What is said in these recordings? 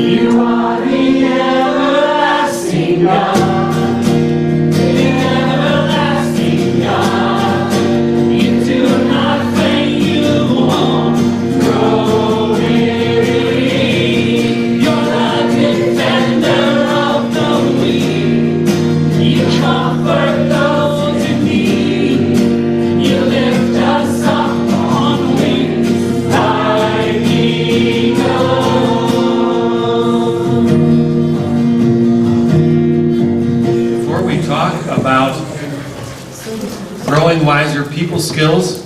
You are the everlasting God, the everlasting God. You do not faint, you won't grow weary. You're the defender of the weak. You comfort those in need. You lift us up on wings like eagles. Before we talk about growing wiser people skills,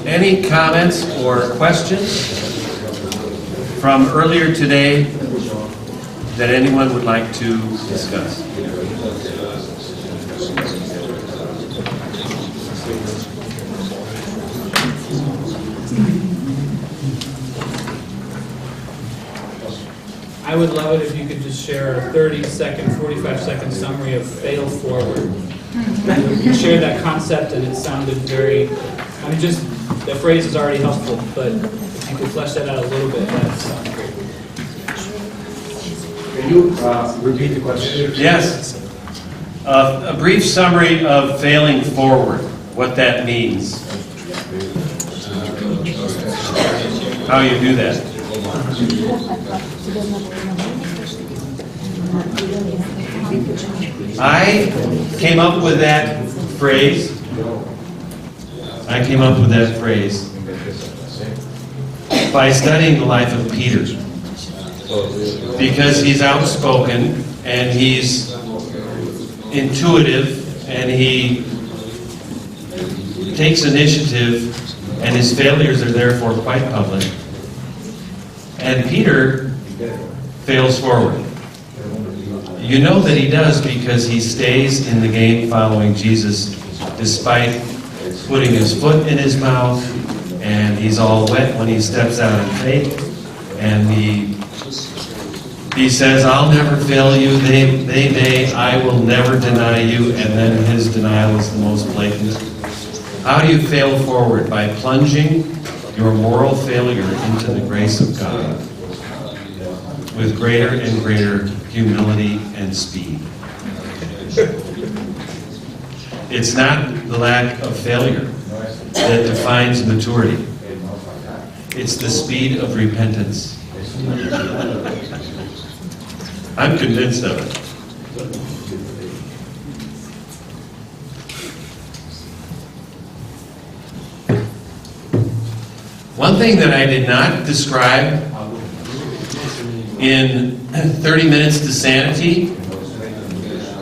any comments or questions from earlier today that anyone would like to discuss? I would love it if you could just share a 30-second, 45-second summary of fail forward. You shared that concept and it sounded very, I mean, just the phrase is already helpful, but if you could flesh that out a little bit, that sounds great. Can you repeat the question? Yes. A brief summary of failing forward, what that means. How you do that. I came up with that phrase. By studying the life of Peter. Because he's outspoken and he's intuitive and he takes initiative and his failures are therefore quite public. And Peter fails forward. You know that he does because he stays in the game following Jesus despite putting his foot in his mouth, and he's all wet when he steps out in faith, and he says, I'll never fail you, they may, I will never deny you, and then his denial is the most blatant. How do you fail forward? By plunging your moral failure into the grace of God with greater and greater humility and speed. It's not the lack of failure that defines maturity. It's the speed of repentance. I'm convinced of it. One thing that I did not describe in 30 Minutes to Sanity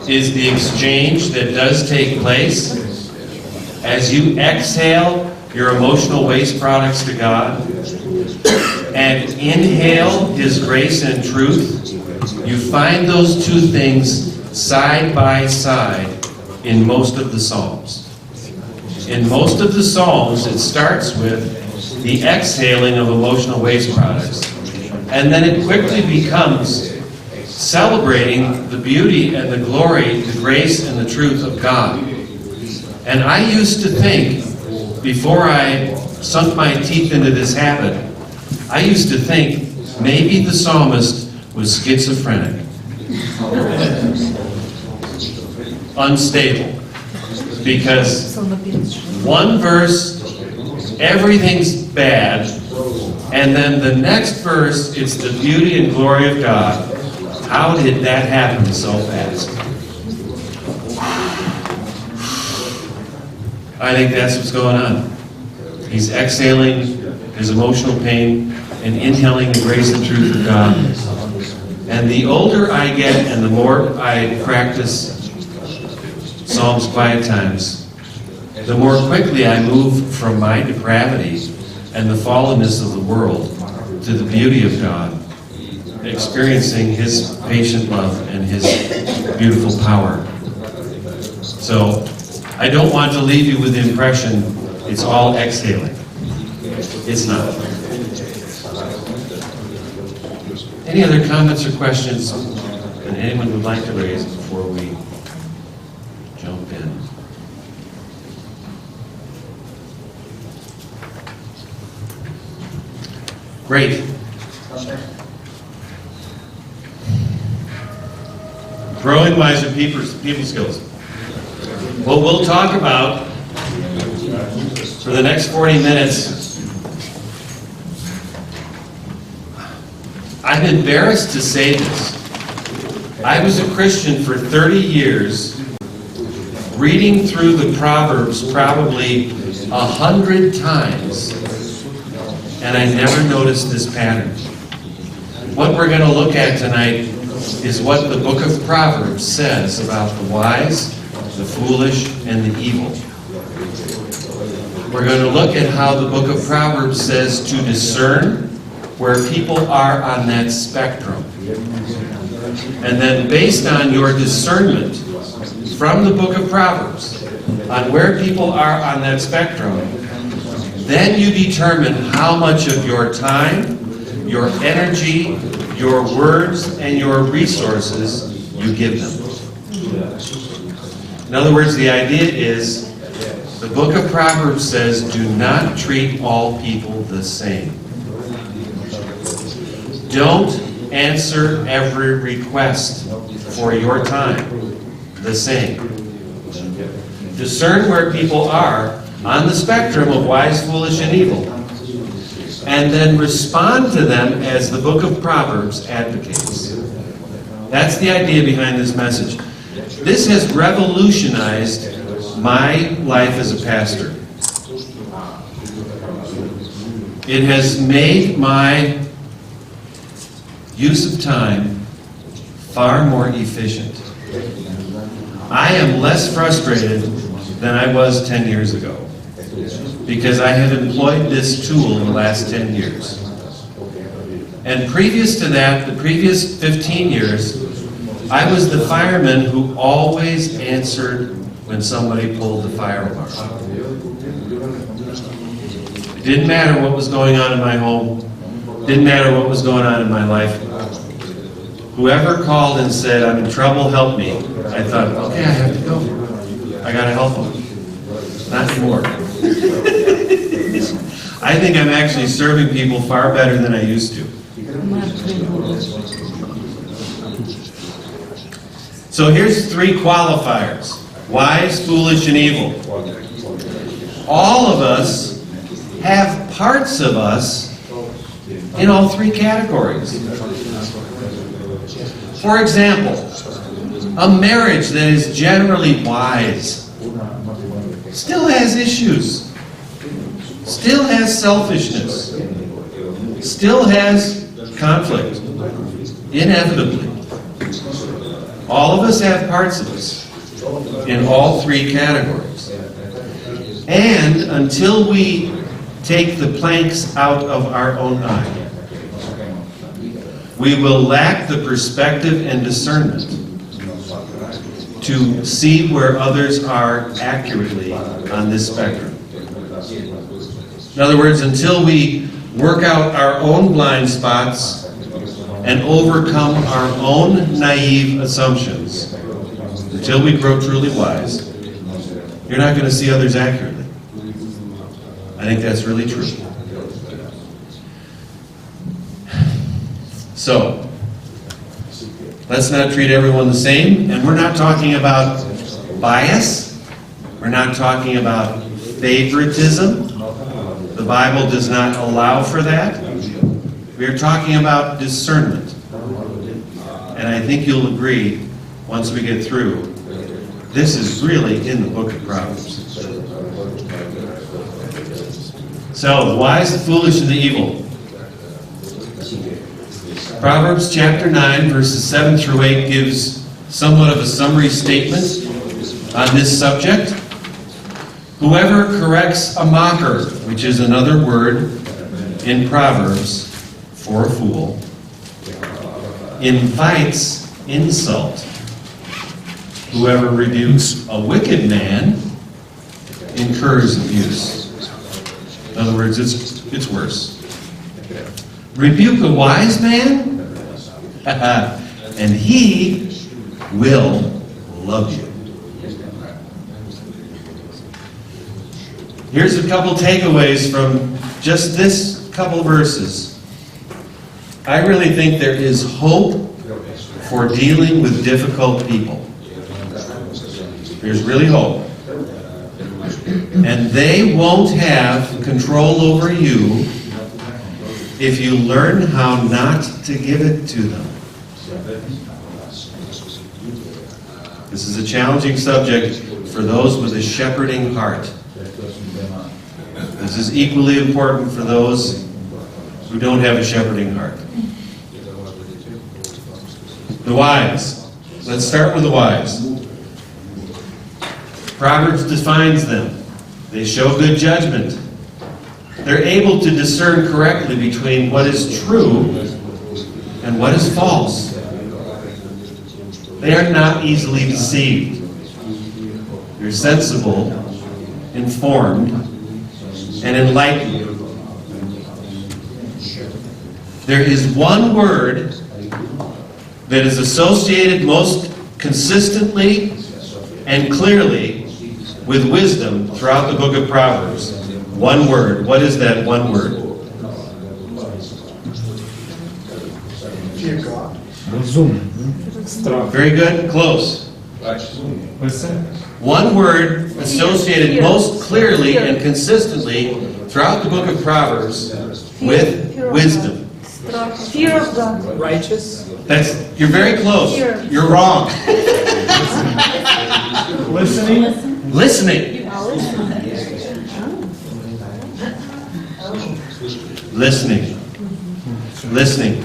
is the exchange that does take place as you exhale your emotional waste products to God and inhale His grace and truth. You find those two things side by side in most of the Psalms. In most of the Psalms, it starts with the exhaling of emotional waste products. And then it quickly becomes celebrating the beauty and the glory, the grace and the truth of God. And I used to think, before I sunk my teeth into this habit, I used to think maybe the psalmist was schizophrenic. Unstable. Because one verse, everything's bad, and then the next verse, it's the beauty and glory of God. How did that happen so fast? I think that's what's going on. He's exhaling his emotional pain and inhaling the grace and truth of God. And the older I get and the more I practice Psalms quiet times, the more quickly I move from my depravity and the fallenness of the world to the beauty of God, experiencing His patient love and His beautiful power. So, I don't want to leave you with the impression it's all exhaling. It's not. Any other comments or questions that anyone would like to raise before we jump in? Great. Growing wiser people skills. What we'll talk about for the next 40 minutes, I'm embarrassed to say this. I was a Christian for 30 years, reading through the Proverbs probably 100 times, and I never noticed this pattern. What we're going to look at tonight is what the book of Proverbs says about the wise, the foolish, and the evil. We're going to look at how the book of Proverbs says to discern where people are on that spectrum. And then based on your discernment from the book of Proverbs on where people are on that spectrum, then you determine how much of your time, your energy, your words, and your resources you give them. In other words, the idea is, the book of Proverbs says, do not treat all people the same. Don't answer every request for your time the same. Discern where people are on the spectrum of wise, foolish, and evil, and then respond to them as the book of Proverbs advocates. That's the idea behind this message. This has revolutionized my life as a pastor. It has made my use of time far more efficient. I am less frustrated than I was 10 years ago because I have employed this tool in the last 10 years. And previous to that, the previous 15 years, I was the fireman who always answered when somebody pulled the fire alarm. It didn't matter what was going on in my home. Didn't matter what was going on in my life. Whoever called and said, I'm in trouble, help me, I thought, okay, I have to go. I got to help them. Not anymore. I think I'm actually serving people far better than I used to. So here's 3 qualifiers: wise, foolish, and evil. All of us have parts of us in all 3 categories. For example, a marriage that is generally wise still has issues, still has selfishness, still has conflict, inevitably. All of us have parts of us in all 3 categories. And until we take the planks out of our own eye, we will lack the perspective and discernment to see where others are accurately on this spectrum. In other words, until we work out our own blind spots and overcome our own naive assumptions, until we grow truly wise, you're not going to see others accurately. I think that's really true. So, let's not treat everyone the same. And we're not talking about bias. We're not talking about favoritism. The Bible does not allow for that. We're talking about discernment. And I think you'll agree, once we get through, this is really in the book of Proverbs. So, the wise, the foolish, and the evil. Proverbs chapter 9, verses 7 through 8 gives somewhat of a summary statement on this subject. Whoever corrects a mocker, which is another word in Proverbs for a fool, invites insult. Whoever rebukes a wicked man incurs abuse. In other words, it's worse. Rebuke a wise man, and he will love you. Here's a couple takeaways from just this couple verses. I really think there is hope for dealing with difficult people. There's really hope. And they won't have control over you if you learn how not to give it to them. This is a challenging subject for those with a shepherding heart. This is equally important for those who don't have a shepherding heart. The wise. Let's start with the wise. Proverbs defines them. They show good judgment. They're able to discern correctly between what is true and what is false. They are not easily deceived. They're sensible, informed, and enlightened. There is one word that is associated most consistently and clearly with wisdom throughout the book of Proverbs. One word. What is that one word? Fear God. Very good. Close. One word associated most clearly and consistently throughout the book of Proverbs with wisdom. Fear of God. Righteous? You're very close. You're wrong. Listening. Listening. Listening. Listening.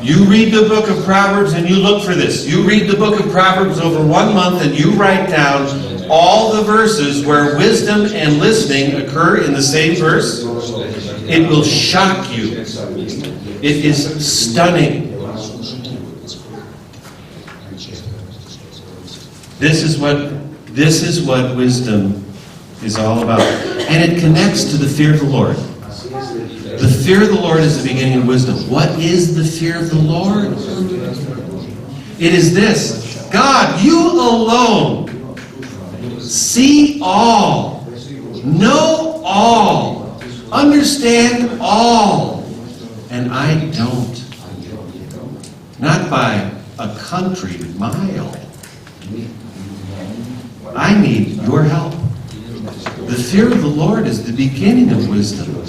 You read the book of Proverbs and you look for this. You read the book of Proverbs over 1 month and you write down all the verses where wisdom and listening occur in the same verse. It will shock you. It is stunning. This is what wisdom is all about. And it connects to the fear of the Lord. The fear of the Lord is the beginning of wisdom. What is the fear of the Lord? It is this: God, you alone see all, know all, understand all, and I don't. Not by a country mile. I need your help. The fear of the Lord is the beginning of wisdom.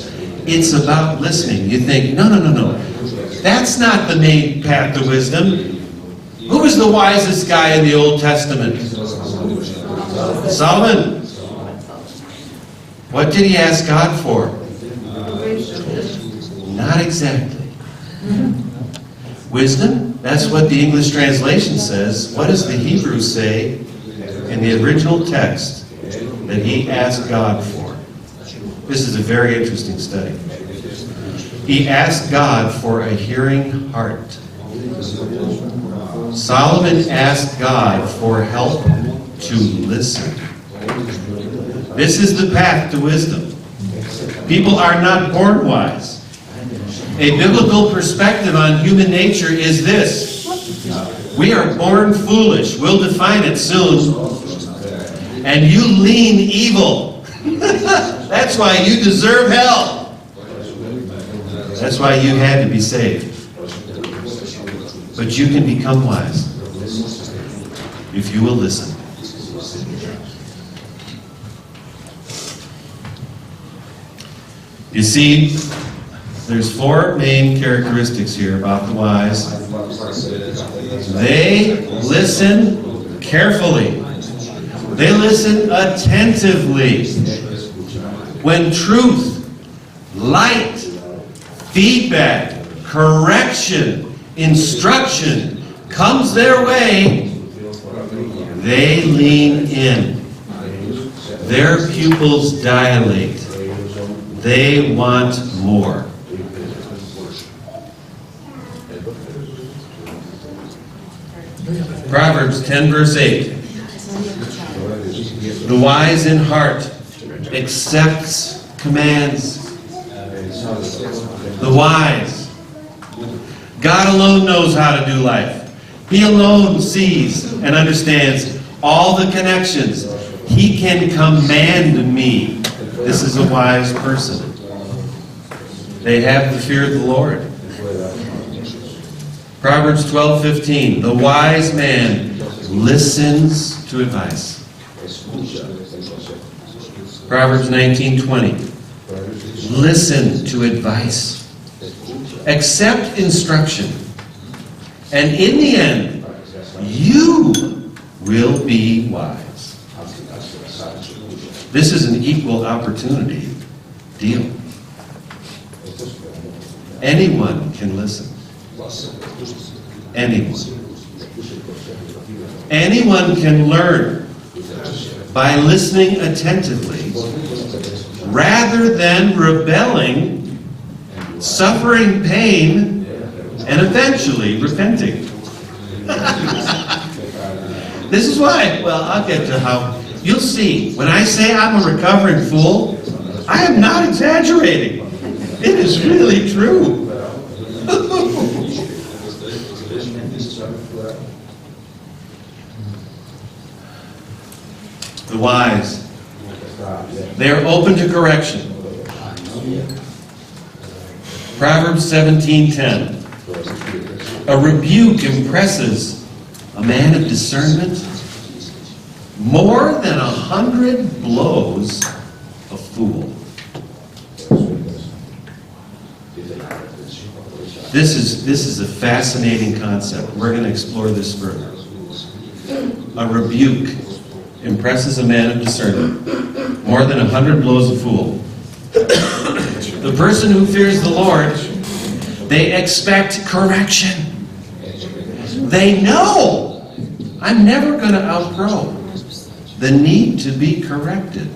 It's about listening. You think, no. That's not the main path to wisdom. Who was the wisest guy in the Old Testament? Solomon. What did he ask God for? Not exactly. Wisdom? That's what the English translation says. What does the Hebrew say in the original text that he asked God for? This is a very interesting study. He asked God for a hearing heart. Solomon asked God for help to listen. This is the path to wisdom. People are not born wise. A biblical perspective on human nature is this: we are born foolish. We'll define it soon. And you lean evil. That's why you deserve hell. That's why you had to be saved. But you can become wise if you will listen. You see, there's 4 main characteristics here about the wise. They listen carefully. They listen attentively. When truth, light, feedback, correction, instruction comes their way, they lean in. Their pupils dilate. They want more. Proverbs 10 verse 8. The wise in heart accepts commands. The wise. God alone knows how to do life. He alone sees and understands all the connections. He can command me. This is a wise person. They have the fear of the Lord. Proverbs 12:15. The wise man listens to advice. Proverbs 19:20. Listen to advice. Accept instruction. And in the end, you will be wise. This is an equal opportunity deal. Anyone can listen. Anyone. Anyone can learn by listening attentively rather than rebelling, suffering pain, and eventually repenting. This is why, well, I'll get to how, you'll see, when I say I'm a recovering fool, I am not exaggerating. It is really true. The wise, they are open to correction. Proverbs 17:10. A rebuke impresses a man of discernment more than 100 blows a fool. This is a fascinating concept. We're going to explore this further. A rebuke impresses a man of discernment more than 100 blows a fool. The person who fears the Lord, they expect correction. They know I'm never going to outgrow the need to be corrected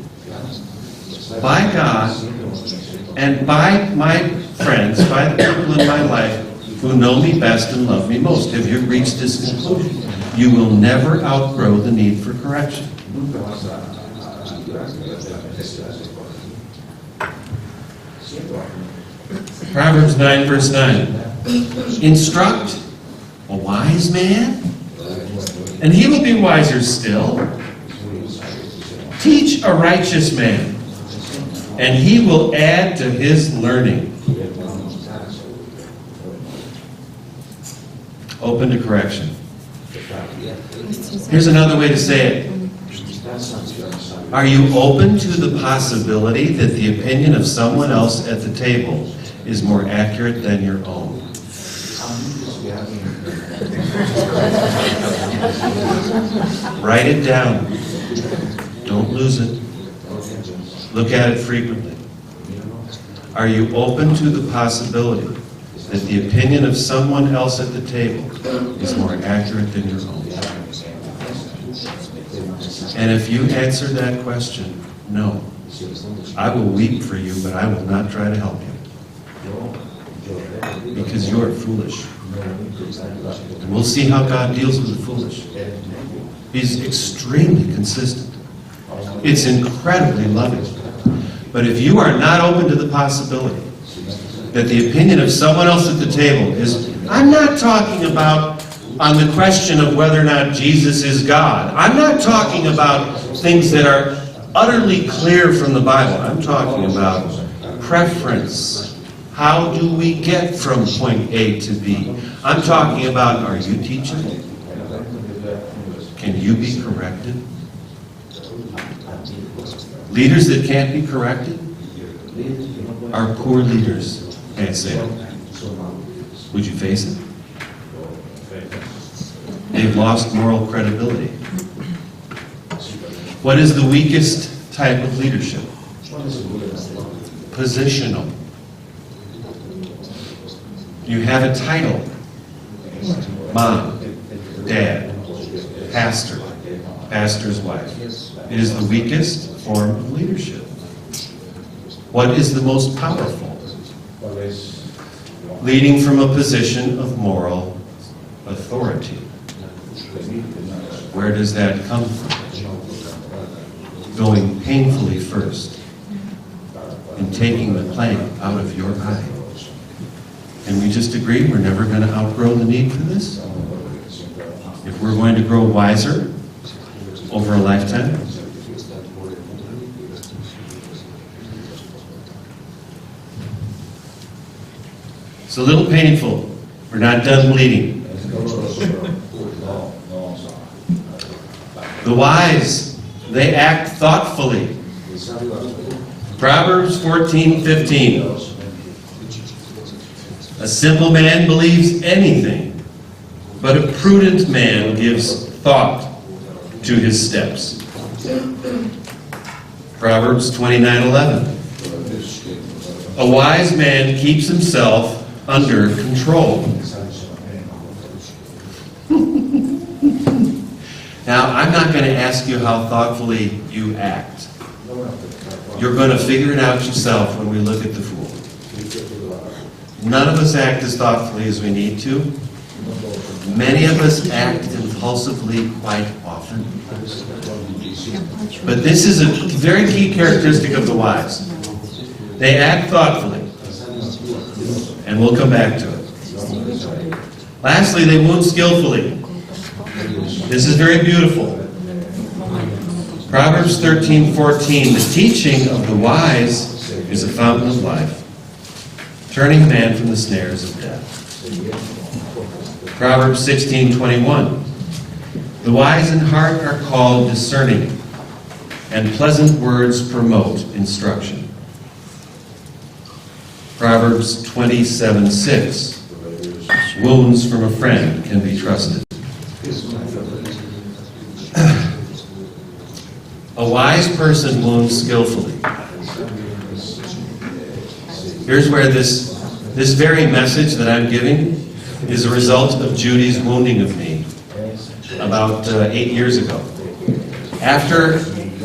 by God and by my friends, by the people in my life who know me best and love me most. Have you reached this conclusion? You will never outgrow the need for correction. Proverbs 9, verse 9. Instruct a wise man, and he will be wiser still. Teach a righteous man, and he will add to his learning. Open to correction. Here's another way to say it. Are you open to the possibility that the opinion of someone else at the table is more accurate than your own? Write it down. Don't lose it. Look at it frequently. Are you open to the possibility that the opinion of someone else at the table is more accurate than your own? And if you answer that question, no, I will weep for you, but I will not try to help you. Because you are foolish. And we'll see how God deals with the foolish. He's extremely consistent. It's incredibly loving. But if you are not open to the possibility that the opinion of someone else at the table is, I'm not talking about on the question of whether or not Jesus is God. I'm not talking about things that are utterly clear from the Bible. I'm talking about preference. How do we get from point A to B? I'm talking about, are you teaching? Can you be corrected? Leaders that can't be corrected are poor leaders. Can't say it. Would you face it? They've lost moral credibility. What is the weakest type of leadership? Positional. You have a title. Mom, dad, pastor, pastor's wife. It is the weakest form of leadership. What is the most powerful? Leading from a position of moral authority. Where does that come from? Going painfully first and taking the plank out of your eye. And we just agree we're never going to outgrow the need for this? If we're going to grow wiser over a lifetime? It's a little painful. We're not done bleeding. The wise, they act thoughtfully. Proverbs 14:15. A simple man believes anything, but a prudent man gives thought to his steps. Proverbs 29:11. A wise man keeps himself under control. Now, I'm not going to ask you how thoughtfully you act. You're going to figure it out yourself when we look at the fool. None of us act as thoughtfully as we need to. Many of us act impulsively quite often. But this is a very key characteristic of the wise. They act thoughtfully. And we'll come back to it. Lastly, they wound skillfully. This is very beautiful. Proverbs 13:14. The teaching of the wise is a fountain of life, turning man from the snares of death. Proverbs 16:21. The wise in heart are called discerning, and pleasant words promote instruction. Proverbs 27:6. Wounds from a friend can be trusted. A wise person wounds skillfully. Here's where this very message that I'm giving is a result of Judy's wounding of me about 8 years ago. After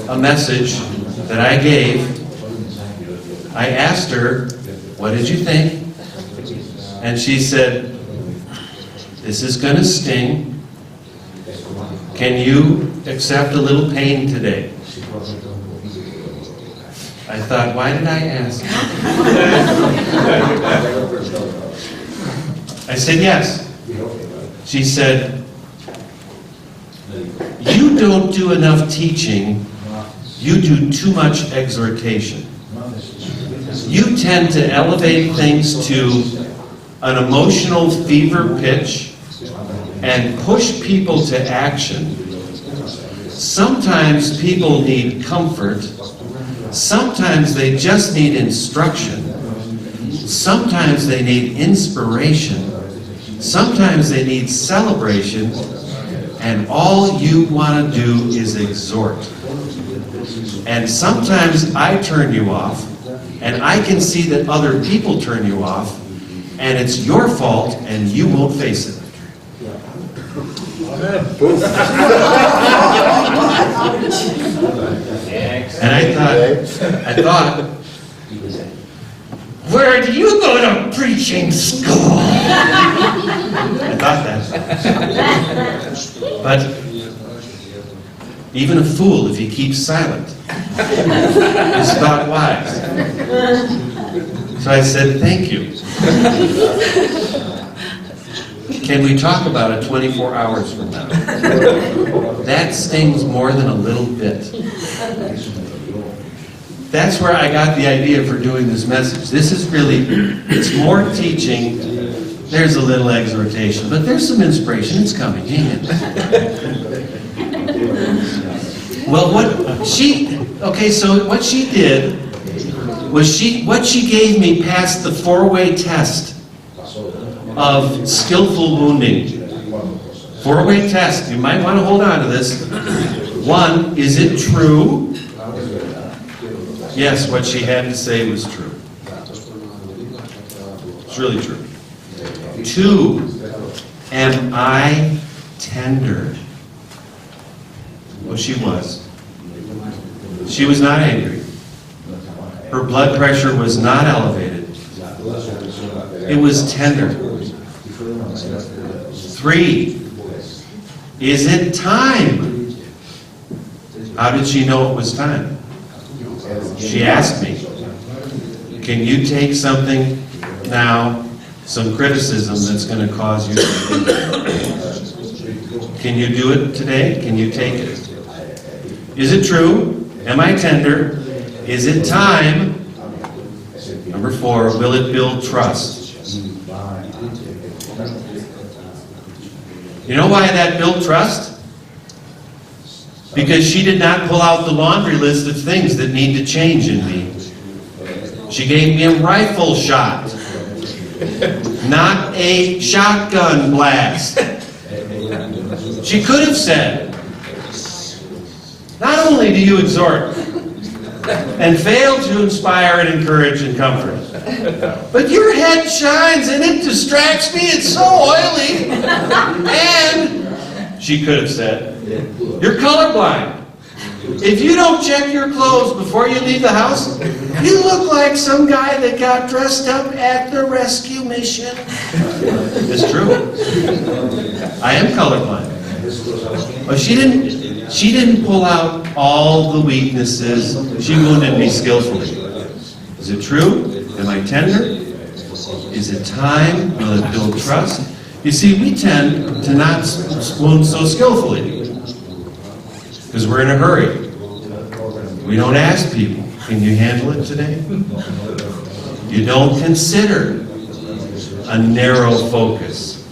a message that I gave, I asked her, "What did you think?" And she said, "This is going to sting. Can you accept a little pain today?" I thought, why did I ask? I said, yes. She said, "You don't do enough teaching. You do too much exhortation. You tend to elevate things to an emotional fever pitch and push people to action. Sometimes people need comfort. Sometimes they just need instruction. Sometimes they need inspiration. Sometimes they need celebration. And all you want to do is exhort. And sometimes I turn you off, and I can see that other people turn you off, and it's your fault, and you won't face it." And I thought, where do you go to preaching school? I thought that. But even a fool, if he keeps silent, is thought wise. So I said, "Thank you. Can we talk about it 24 hours from now?" That stings more than a little bit. That's where I got the idea for doing this message. This is really, it's more teaching. There's a little exhortation, but there's some inspiration. It's coming. Hang in. Well, what she did was what she gave me passed the 4-way test of skillful wounding. 4-way test. You might want to hold on to this. 1, is it true? Yes, what she had to say was true. It's really true. 2, am I tender? Well, she was. She was not angry. Her blood pressure was not elevated. It was tender. 3, is it time? How did she know it was time? She asked me, "Can you take something now, some criticism that's going to cause you to think? Can you do it today? Can you take it? Is it true? Am I tender? Is it time?" Number 4, will it build trust? You know why that built trust? Because she did not pull out the laundry list of things that need to change in me. She gave me a rifle shot, not a shotgun blast. She could have said, not only do you exhort and fail to inspire and encourage and comfort, but your head shines and it distracts me, it's so oily. And she could have said, you're colorblind. If you don't check your clothes before you leave the house, you look like some guy that got dressed up at the rescue mission. It's true. I am colorblind. But she didn't pull out all the weaknesses. She wounded me skillfully. Is it true? Am I tender? Is it time? Will it build trust? You see, we tend to not wound so skillfully because we're in a hurry. We don't ask people, can you handle it today? You don't consider a narrow focus.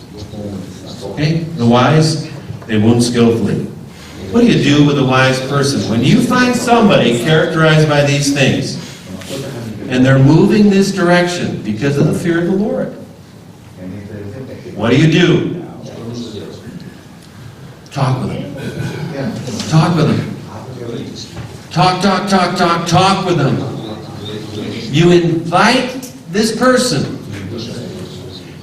Okay? The wise, they wound skillfully. What do you do with a wise person? When you find somebody characterized by these things, and they're moving this direction because of the fear of the Lord, what do? Talk with them. Talk with them. Talk with them. You invite this person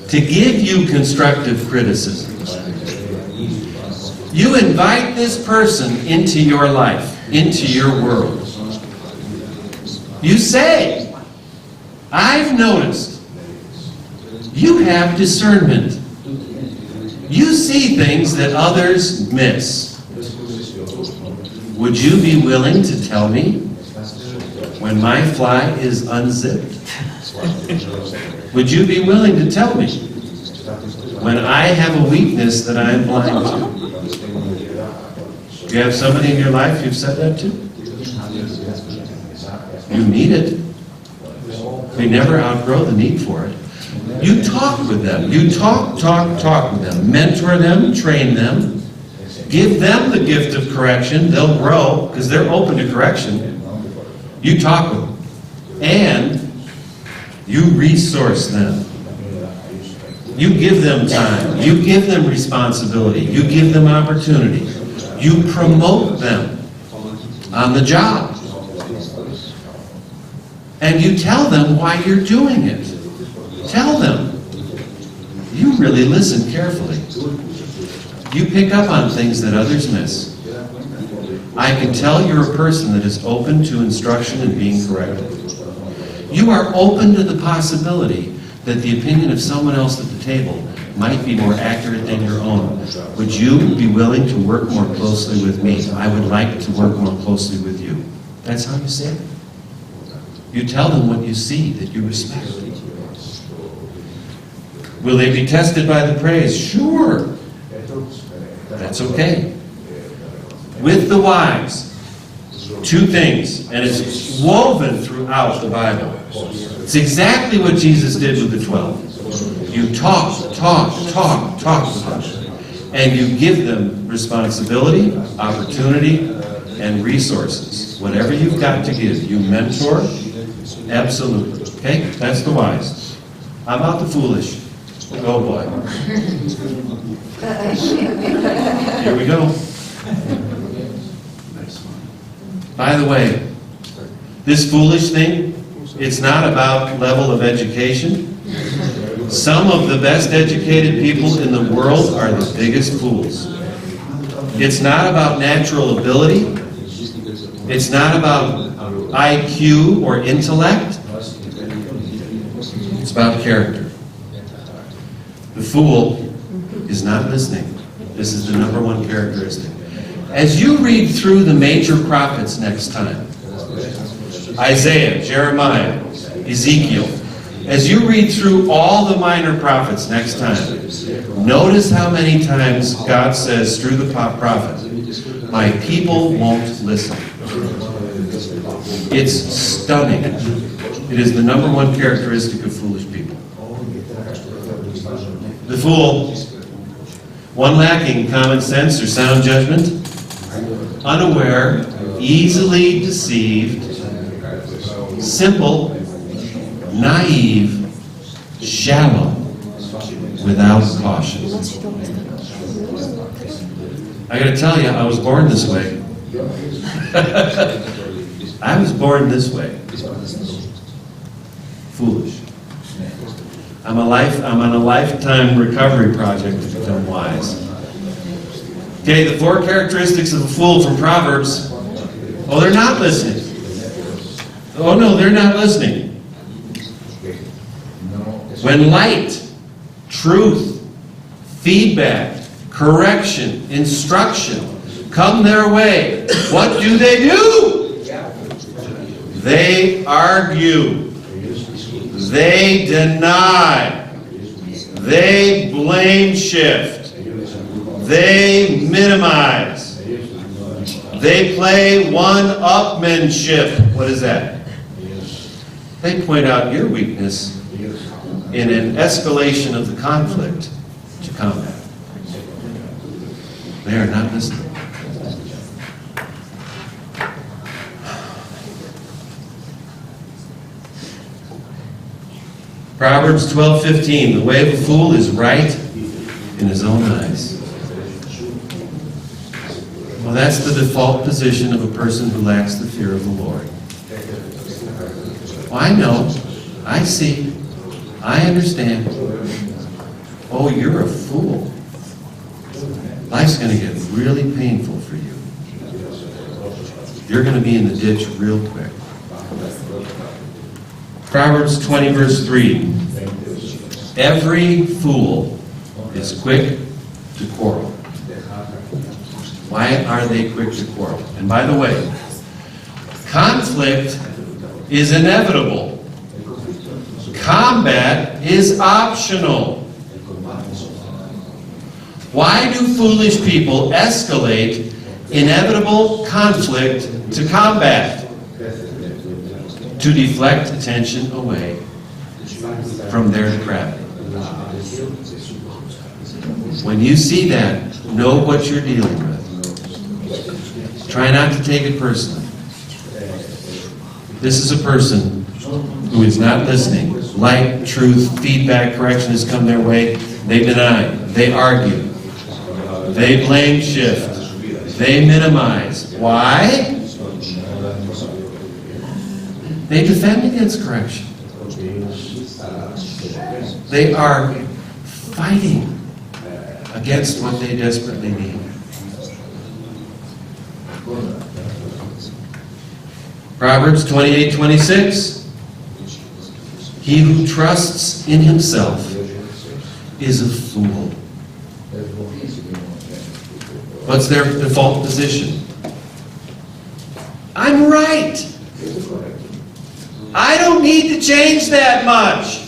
to give you constructive criticism. You invite this person into your life, into your world. You say, I've noticed you have discernment. You see things that others miss. Would you be willing to tell me when my fly is unzipped? Would you be willing to tell me when I have a weakness that I am blind to? Do you have somebody in your life you've said that to? You need it. We never outgrow the need for it. You talk with them. You talk with them. Mentor them, train them. Give them the gift of correction. They'll grow because they're open to correction. You talk with them. And you resource them. You give them time. You give them responsibility. You give them opportunity. You promote them on the job. And you tell them why you're doing it. Tell them. You really listen carefully. You pick up on things that others miss. I can tell you're a person that is open to instruction and being corrected. You are open to the possibility that the opinion of someone else at the table might be more accurate than your own. Would you be willing to work more closely with me? I would like to work more closely with you. That's how you say it. You tell them what you see that you respect. Will they be tested by the praise? Sure. That's okay. With the wise, two things, and it's woven throughout the Bible. It's exactly what Jesus did with the 12. You talk with them. And you give them responsibility, opportunity, and resources. Whatever you've got to give. You mentor. Absolutely. Okay? That's the wise. How about the foolish? Oh boy. Here we go. By the way, this foolish thing, it's not about level of education. Some of the best educated people in the world are the biggest fools. It's not about natural ability. It's not about IQ or intellect. It's about character. The fool is not listening. This is the number one characteristic. As you read through the major prophets next time, Isaiah, Jeremiah, Ezekiel, as you read through all the minor prophets next time, notice how many times God says through the prophet, my people won't listen. It's stunning. It is the number one characteristic of foolish people. The fool, one lacking common sense or sound judgment, unaware, easily deceived, simple, naive, shallow, without caution. I gotta tell you, I was born this way. I was born this way. Foolish. I'm on a lifetime recovery project to become wise. Okay, the 4 characteristics of a fool from Proverbs. Oh, they're not listening. Oh no, they're not listening. When light, truth, feedback, correction, instruction come their way, what do? They argue. They deny. They blame shift. They minimize. They play one-upmanship. What is that? They point out your weakness in an escalation of the conflict to combat. They are not listening. Proverbs 12:15, the way of a fool is right in his own eyes. Well, that's the default position of a person who lacks the fear of the Lord. Well, I know, I see, I understand. Oh, you're a fool. Life's going to get really painful for you. You're going to be in the ditch real quick. Proverbs 20, verse 3. Every fool is quick to quarrel. Why are they quick to quarrel? And by the way, conflict is inevitable. Combat is optional. Why do foolish people escalate inevitable conflict to combat? To deflect attention away from their depravity. When you see that, know what you're dealing with. Try not to take it personally. This is a person who is not listening. Light, truth, feedback, correction has come their way. They deny. They argue. They blame shift. They minimize. Why? They defend against correction. They are fighting against what they desperately need. Proverbs 28:26. He who trusts in himself is a fool. What's their default position? I'm right. I don't need to change that much.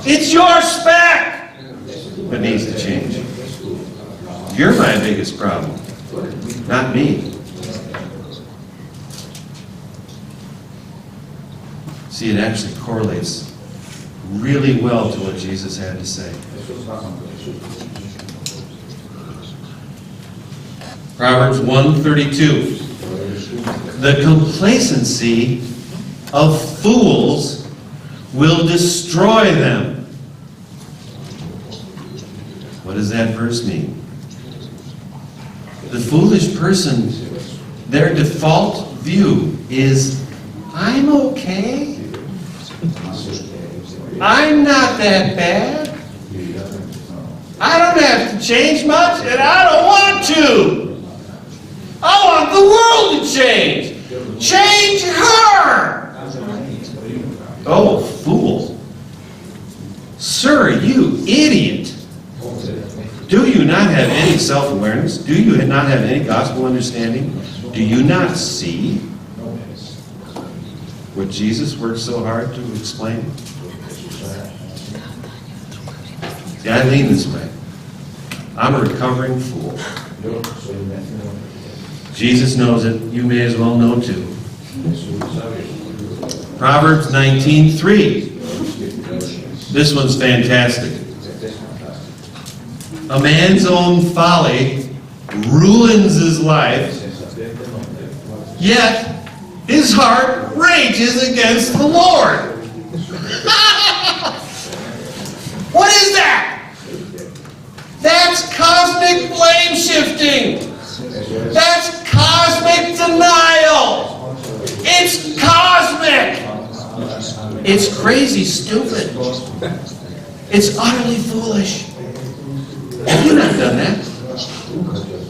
It's your spec that needs to change. You're my biggest problem, not me. See, it actually correlates really well to what Jesus had to say. Proverbs 1:32. The complacency of fools will destroy them. What does that verse mean? The foolish person, their default view is, I'm okay. I'm not that bad. I don't have to change much, and I don't want to. I want the world to change. Change her. Oh, fool. Sir, you idiot. Do you not have any self-awareness? Do you not have any gospel understanding? Do you not see what Jesus worked so hard to explain? See, I lean this way. I'm a recovering fool. Jesus knows it. You may as well know too. Proverbs 19:3. This one's fantastic. A man's own folly ruins his life, yet his heart rages against the Lord. What is that? That's cosmic blame shifting. That's cosmic denial. It's cosmic. It's crazy stupid. It's utterly foolish. Have you not done that?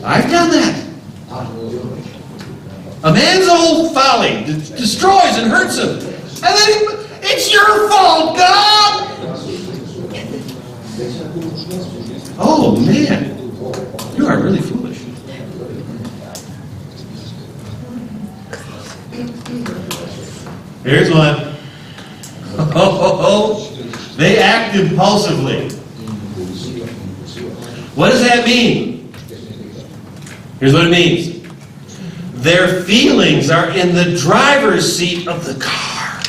I've done that. A man's old folly destroys and hurts him. And then it's your fault, God! Oh, man. You are really foolish. Here's one. They act impulsively. What does that mean? Here's what it means. Their feelings are in the driver's seat of the car.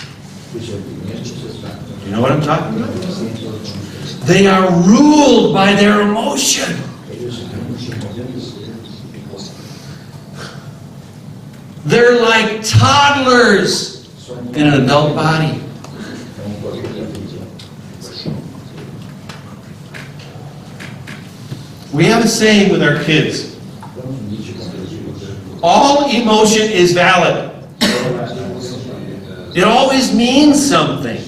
You know what I'm talking about? They are ruled by their emotion. They're like toddlers in an adult body. We have a saying with our kids. All emotion is valid. It always means something.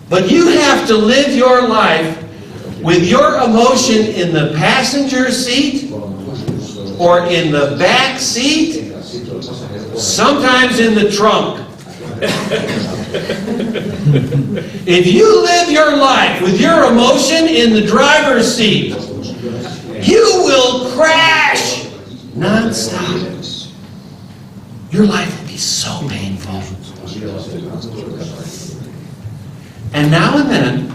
But you have to live your life with your emotion in the passenger seat or in the back seat, sometimes in the trunk. If you live your life with your emotion in the driver's seat, you will crash non-stop. Your life will be so painful. And now and then,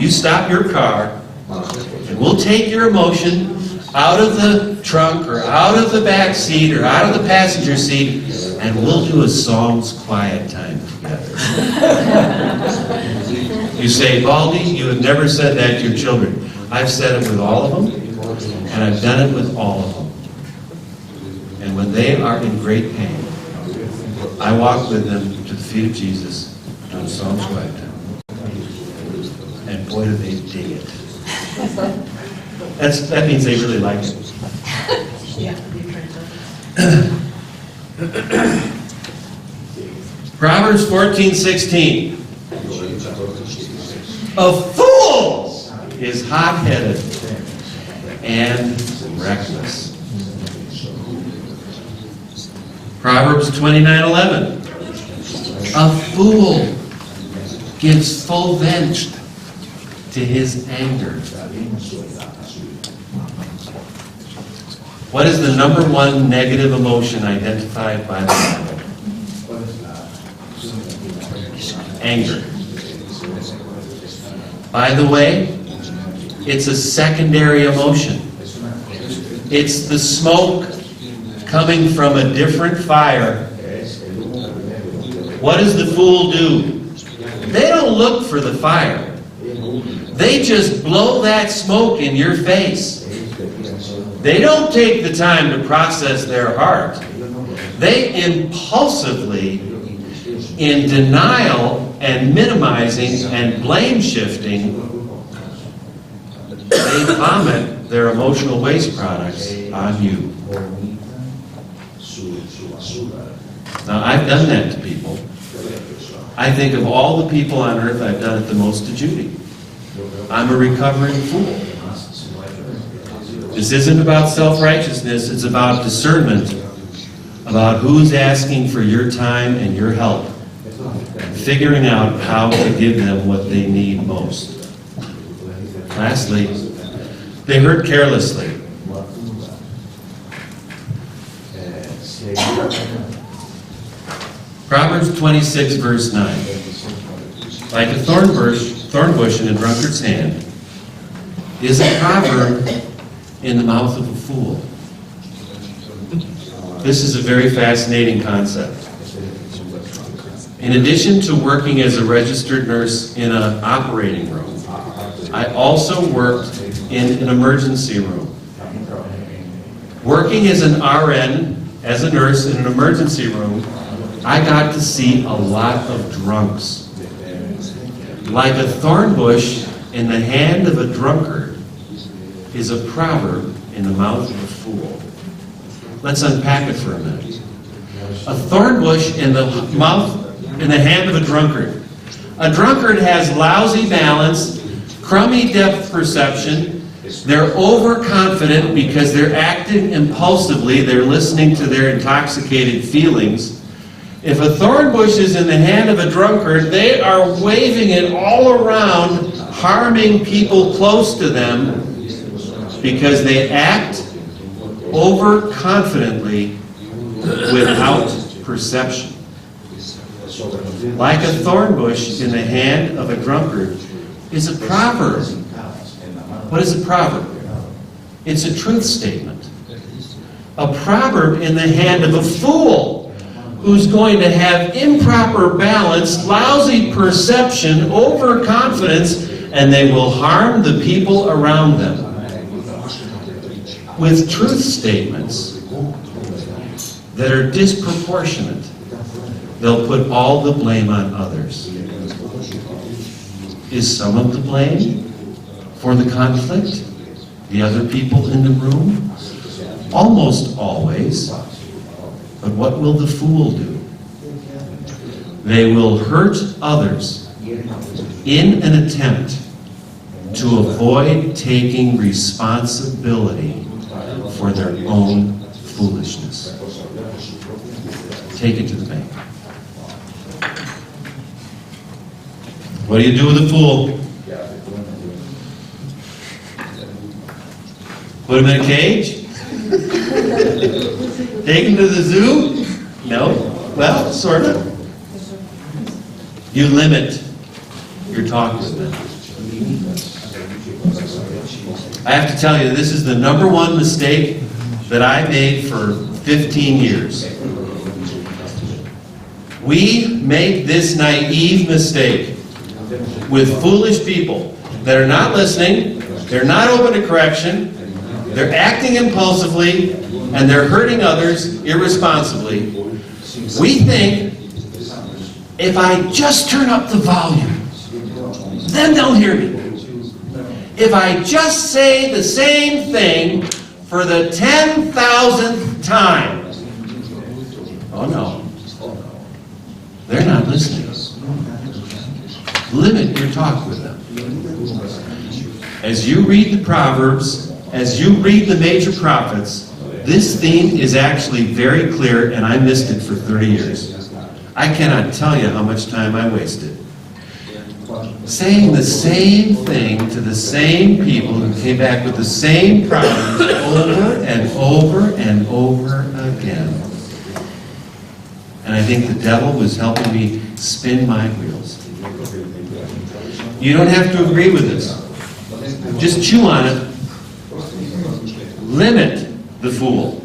you stop your car, and we'll take your emotion out of the trunk, or out of the back seat, or out of the passenger seat, and we'll do a Psalms quiet time together. You say, Baldy, you have never said that to your children. I've said it with all of them, and I've done it with all of them. And when they are in great pain, I walk with them to the feet of Jesus, do a Psalms quiet time. And boy, do they dig it. That means they really like it. Proverbs 14:16. A fool is hot-headed and reckless. Proverbs 29:11. A fool gives full vent to his anger. What is the number one negative emotion identified by the Bible? Anger. By the way, it's a secondary emotion. It's the smoke coming from a different fire. What does the fool do? They don't look for the fire. They just blow that smoke in your face. They don't take the time to process their heart. They impulsively, in denial and minimizing and blame shifting, they vomit their emotional waste products on you. Now, I've done that to people. I think of all the people on earth, I've done it the most to Judy. I'm a recovering fool. This isn't about self-righteousness, it's about discernment, about who's asking for your time and your help, figuring out how to give them what they need most. Lastly, they hurt carelessly. Proverbs 26, verse 9. Like a thorn bush in a drunkard's hand is a proverb in the mouth of a fool. This is a very fascinating concept. In addition to working as a registered nurse in an operating room, I also worked in an emergency room. Working as an RN, as a nurse in an emergency room, I got to see a lot of drunks. Like a thorn bush in the hand of a drunkard is a proverb in the mouth of a fool. Let's unpack it for a minute. A thorn bush in the hand of a drunkard. A drunkard has lousy balance, crummy depth perception. They're overconfident because they're acting impulsively. They're listening to their intoxicated feelings. If a thorn bush is in the hand of a drunkard, they are waving it all around, harming people close to them because they act overconfidently without perception. Like a thorn bush in the hand of a drunkard is a proverb. What is a proverb? It's a truth statement. A proverb in the hand of a fool who's going to have improper balance, lousy perception, overconfidence, and they will harm the people around them. With truth statements that are disproportionate, they'll put all the blame on others. Is some of the blame for the conflict the other people in the room? Almost always. But what will the fool do? They will hurt others in an attempt to avoid taking responsibility for their own foolishness. Take it to the bank. What do you do with a fool? Put him in a cage? Take him to the zoo? No? Well, sort of. You limit your talk with them. I have to tell you, this is the number one mistake that I made for 15 years. We make this naive mistake with foolish people that are not listening, they're not open to correction, they're acting impulsively, and they're hurting others irresponsibly. We think, if I just turn up the volume, then they'll hear me. If I just say the same thing for the 10,000th time. Oh no. They're not listening. Limit your talk with them. As you read the Proverbs, as you read the major prophets, this theme is actually very clear, and I missed it for 30 years. I cannot tell you how much time I wasted saying the same thing to the same people who came back with the same problems over and over and over again. And I think the devil was helping me spin my wheels. You don't have to agree with this. Just chew on it. Limit the fool.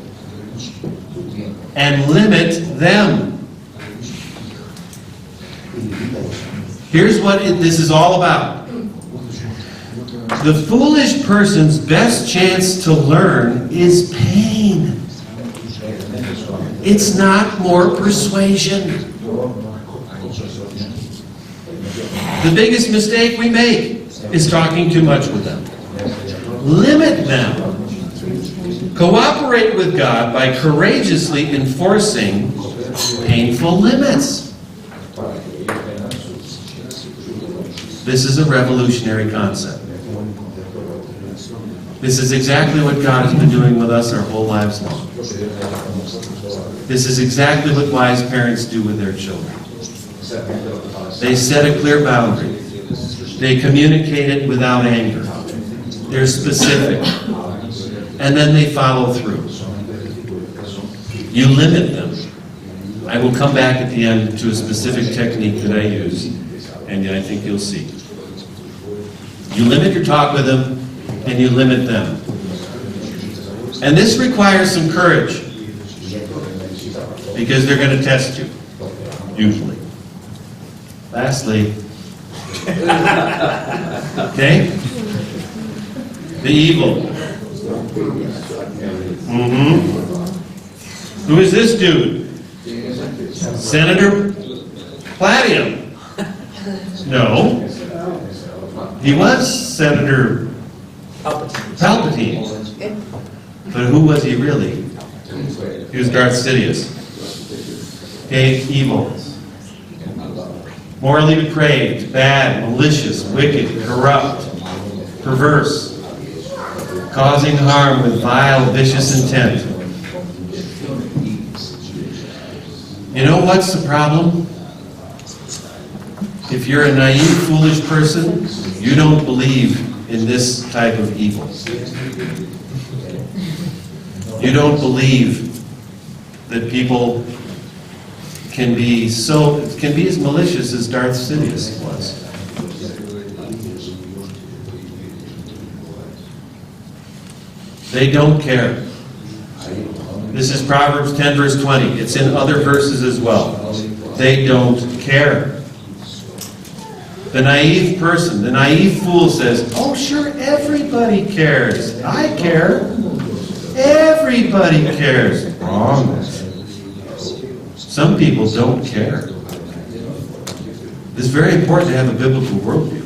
And limit them. Here's what this is all about. The foolish person's best chance to learn is pain. It's not more persuasion. The biggest mistake we make is talking too much with them. Limit them. Cooperate with God by courageously enforcing painful limits. This is a revolutionary concept. This is exactly what God has been doing with us our whole lives long. This is exactly what wise parents do with their children. They set a clear boundary. They communicate it without anger. They're specific. And then they follow through. You limit them. I will come back at the end to a specific technique that I use, and I think you'll see. You limit your talk with them, and you limit them. And this requires some courage, because they're going to test you, usually. Lastly, okay? The evil. Who is this dude? Senator Platinum. No. He was Senator Palpatine. But who was he really? He was Darth Sidious. Okay, evil. Morally depraved, bad, malicious, wicked, corrupt, perverse, causing harm with vile, vicious intent. You know what's the problem? If you're a naive, foolish person, you don't believe in this type of evil. You don't believe that people can be as malicious as Darth Sidious was. They don't care. This is Proverbs 10 verse 20. It's in other verses as well. They don't care. The naive person, the naive fool says, oh sure, everybody cares. I care. Everybody cares. Wrong. Some people don't care. It's very important to have a biblical worldview,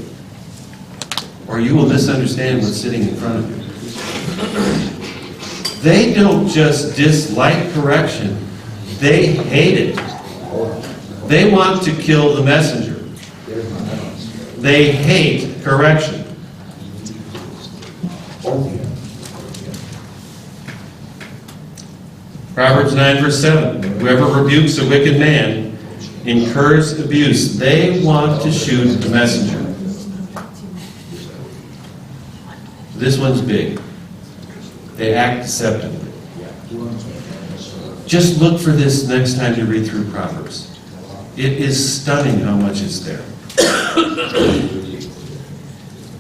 or you will misunderstand what's sitting in front of you. They don't just dislike correction, they hate it. They want to kill the messenger. They hate correction. Proverbs 9 verse 7. Whoever rebukes a wicked man incurs abuse. They want to shoot the messenger. This one's big. They act deceptively. Just look for this next time you read through Proverbs. It is stunning how much is there.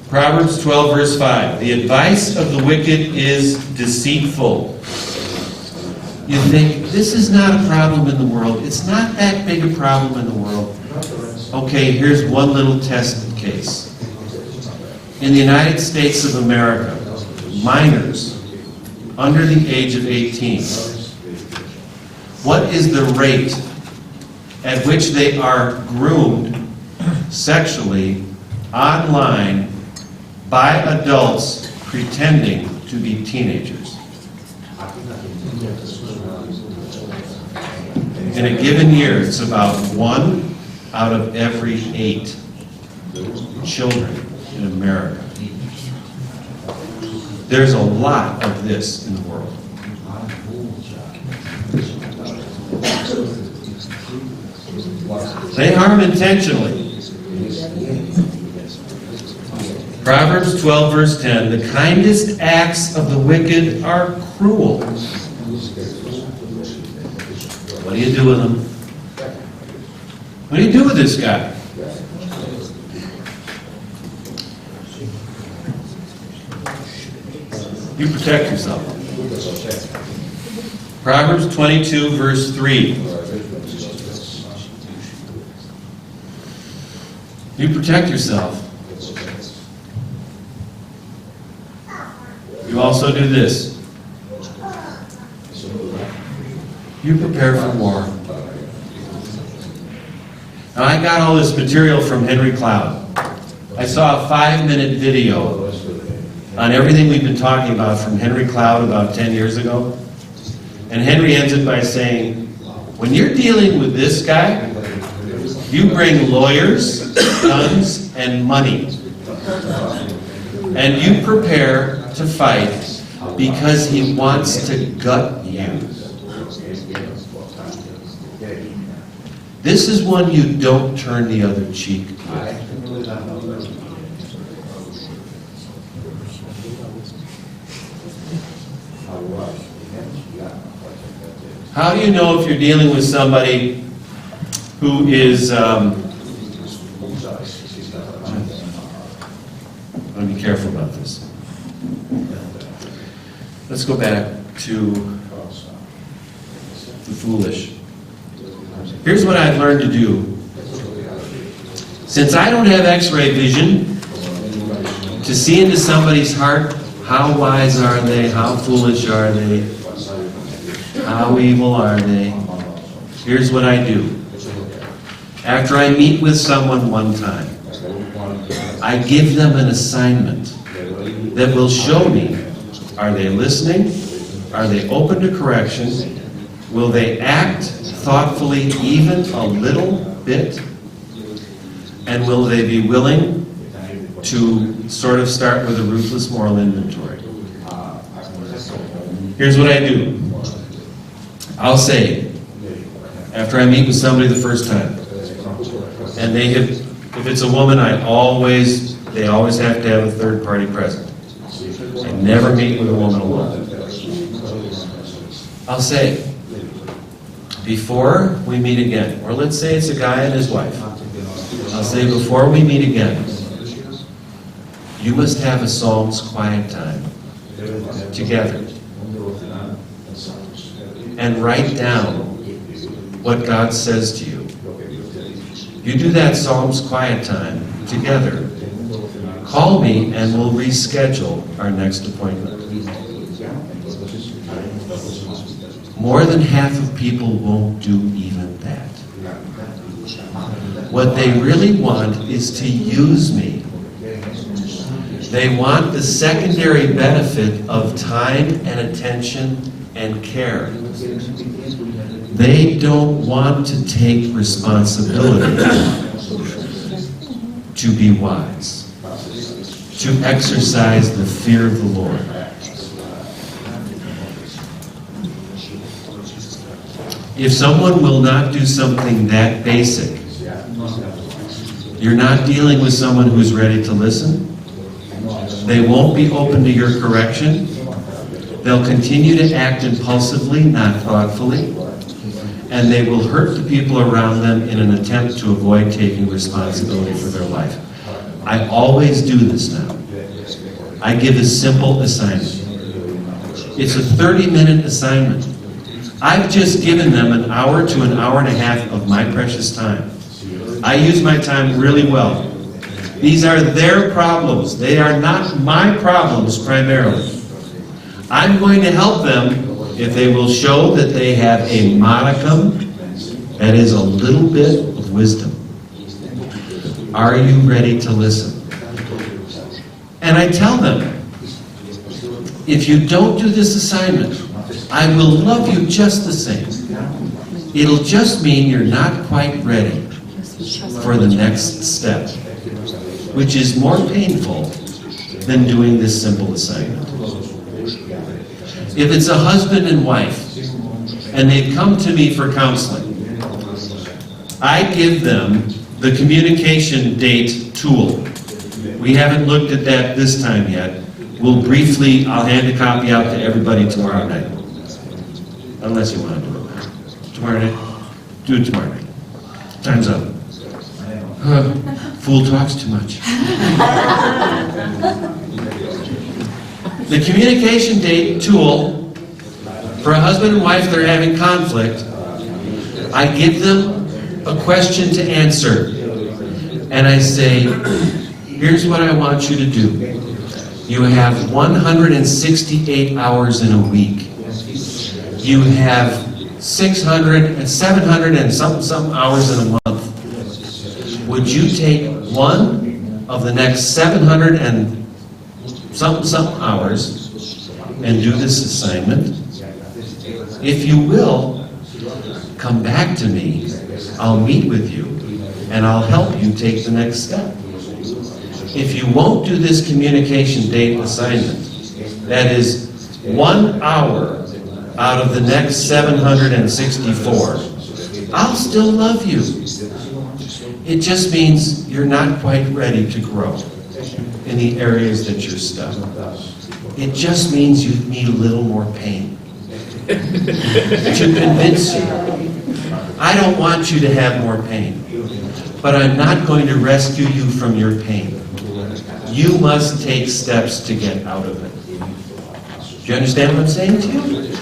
Proverbs 12 verse 5. The advice of the wicked is deceitful. You think, this is not a problem in the world. It's not that big a problem in the world. Okay, here's one little test case. In the United States of America, minors under the age of 18, what is the rate at which they are groomed sexually online by adults pretending to be teenagers? In a given year, it's about 1 out of every 8 children in America. There's a lot of this in the world. They harm intentionally. Proverbs 12 verse 10, the kindest acts of the wicked are cruel. What do you do with them? What do you do with this guy? You protect yourself. Proverbs 22 verse 3. You protect yourself. You also do this. You prepare for war. Now, I got all this material from Henry Cloud. I saw a 5-minute video on everything we've been talking about from Henry Cloud about 10 years ago. And Henry ends it by saying, when you're dealing with this guy, you bring lawyers, guns, and money. And you prepare to fight because he wants to gut you. This is one you don't turn the other cheek with. How do you know if you're dealing with somebody who is, I want to be careful about this. Let's go back to the foolish. Here's what I've learned to do Since I don't have x-ray vision to see into somebody's heart, how wise are they, how foolish are they, how evil are they, here's what I do. After I meet with someone one time, I give them an assignment that will show me, are they listening? Are they open to correction? Will they act thoughtfully even a little bit? And will they be willing to sort of start with a ruthless moral inventory? Here's what I do. I'll say, after I meet with somebody the first time, and if it's a woman, they always have to have a third party present. I never meet with a woman alone. I'll say, before we meet again, or let's say it's a guy and his wife, I'll say, before we meet again, you must have a Psalms quiet time together and write down what God says to you. You do that Psalms quiet time together. Call me and we'll reschedule our next appointment. More than half of people won't do even that. What they really want is to use me. They want the secondary benefit of time and attention and care. They don't want to take responsibility to be wise, to exercise the fear of the Lord. If someone will not do something that basic, you're not dealing with someone who's ready to listen. They won't be open to your correction. They'll continue to act impulsively, not thoughtfully. And they will hurt the people around them in an attempt to avoid taking responsibility for their life. I always do this now. I give a simple assignment. It's a 30-minute assignment. I've just given them an hour to an hour and a half of my precious time. I use my time really well. These are their problems. They are not my problems primarily. I'm going to help them if they will show that they have a modicum, that is a little bit of wisdom. Are you ready to listen? And I tell them, if you don't do this assignment, I will love you just the same. It'll just mean you're not quite ready for the next step, which is more painful than doing this simple assignment. If it's a husband and wife, and they've come to me for counseling, I give them the communication date tool. We haven't looked at that this time yet. I'll hand a copy out to everybody tomorrow night. Unless you want to do it tomorrow night. Do it tomorrow night. Time's up. Fool talks too much. The communication date tool for a husband and wife that are having conflict, I give them a question to answer. And I say, here's what I want you to do. You have 168 hours in a week. You have 700 and some hours in a month. Would you take one of the next 700 and some hours and do this assignment? If you will, come back to me. I'll meet with you and I'll help you take the next step. If you won't do this communication date assignment, that is 1 hour out of the next 764, I'll still love you. It just means you're not quite ready to grow in the areas that you're stuck. It just means you need a little more pain to convince you. I don't want you to have more pain, but I'm not going to rescue you from your pain. You must take steps to get out of it. Do you understand what I'm saying to you?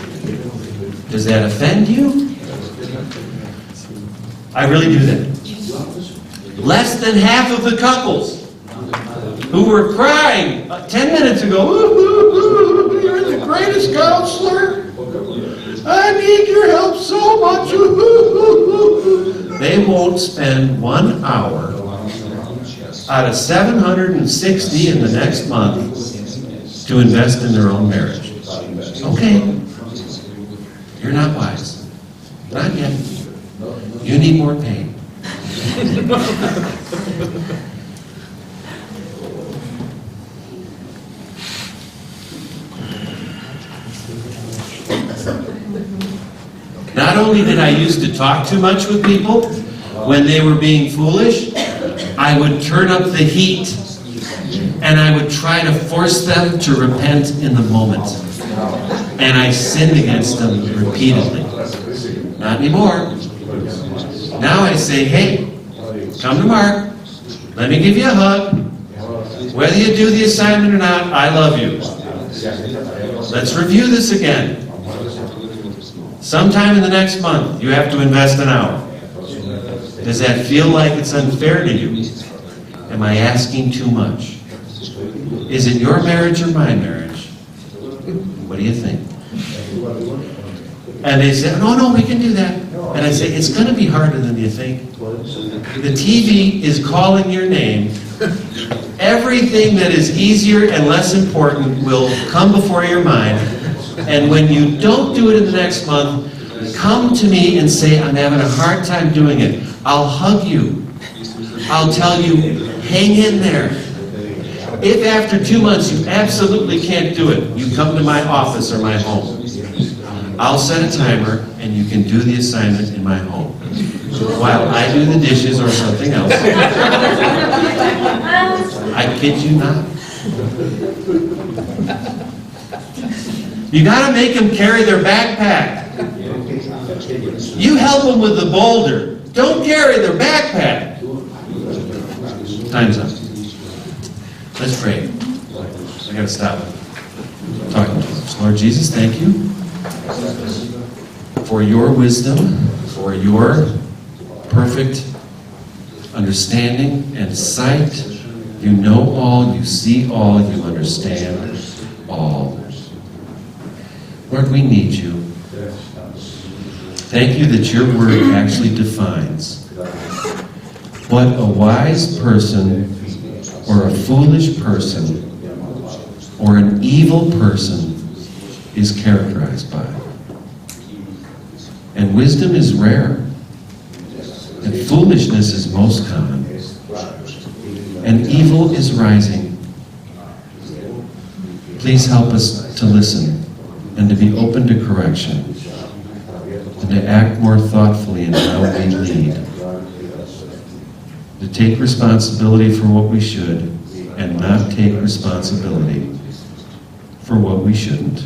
Does that offend you? I really do that. Less than half of the couples who were crying 10 minutes ago, "Ooh, ooh, ooh, you're the greatest counselor. I need your help so much." Ooh, ooh, ooh, ooh. They won't spend 1 hour out of 760 in the next month to invest in their own marriage. Okay. You're not wise. Not yet. You need more pain. Not only did I used to talk too much with people when they were being foolish, I would turn up the heat and I would try to force them to repent in the moment. And I sinned against them repeatedly. Not anymore. Now I say, "Hey, come to Mark. Let me give you a hug. Whether you do the assignment or not, I love you. Let's review this again. Sometime in the next month, you have to invest an hour. Does that feel like it's unfair to you? Am I asking too much? Is it your marriage or my marriage? What do you think?" And they say, no, we can do that. And I say, it's going to be harder than you think. The TV is calling your name. Everything that is easier and less important will come before your mind. And when you don't do it in the next month, come to me and say, "I'm having a hard time doing it." I'll hug you. I'll tell you, hang in there. If after 2 months you absolutely can't do it, you come to my office or my home. I'll set a timer and you can do the assignment in my home while I do the dishes or something else. I kid you not. You got to make them carry their backpack. You help them with the boulder. Don't carry their backpack. Time's up. Let's pray. I got to stop talking to Jesus. Lord Jesus, thank you for your wisdom, for your perfect understanding and sight. You know all, you see all, you understand all. Lord, we need you. Thank you that your word actually defines what a wise person or a foolish person or an evil person is characterized by. And wisdom is rare, and foolishness is most common, and evil is rising. Please help us to listen and to be open to correction, and to act more thoughtfully in how we lead, to take responsibility for what we should and not take responsibility for what we shouldn't.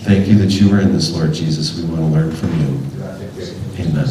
Thank you that you are in this, Lord Jesus. We want to learn from you. Amen.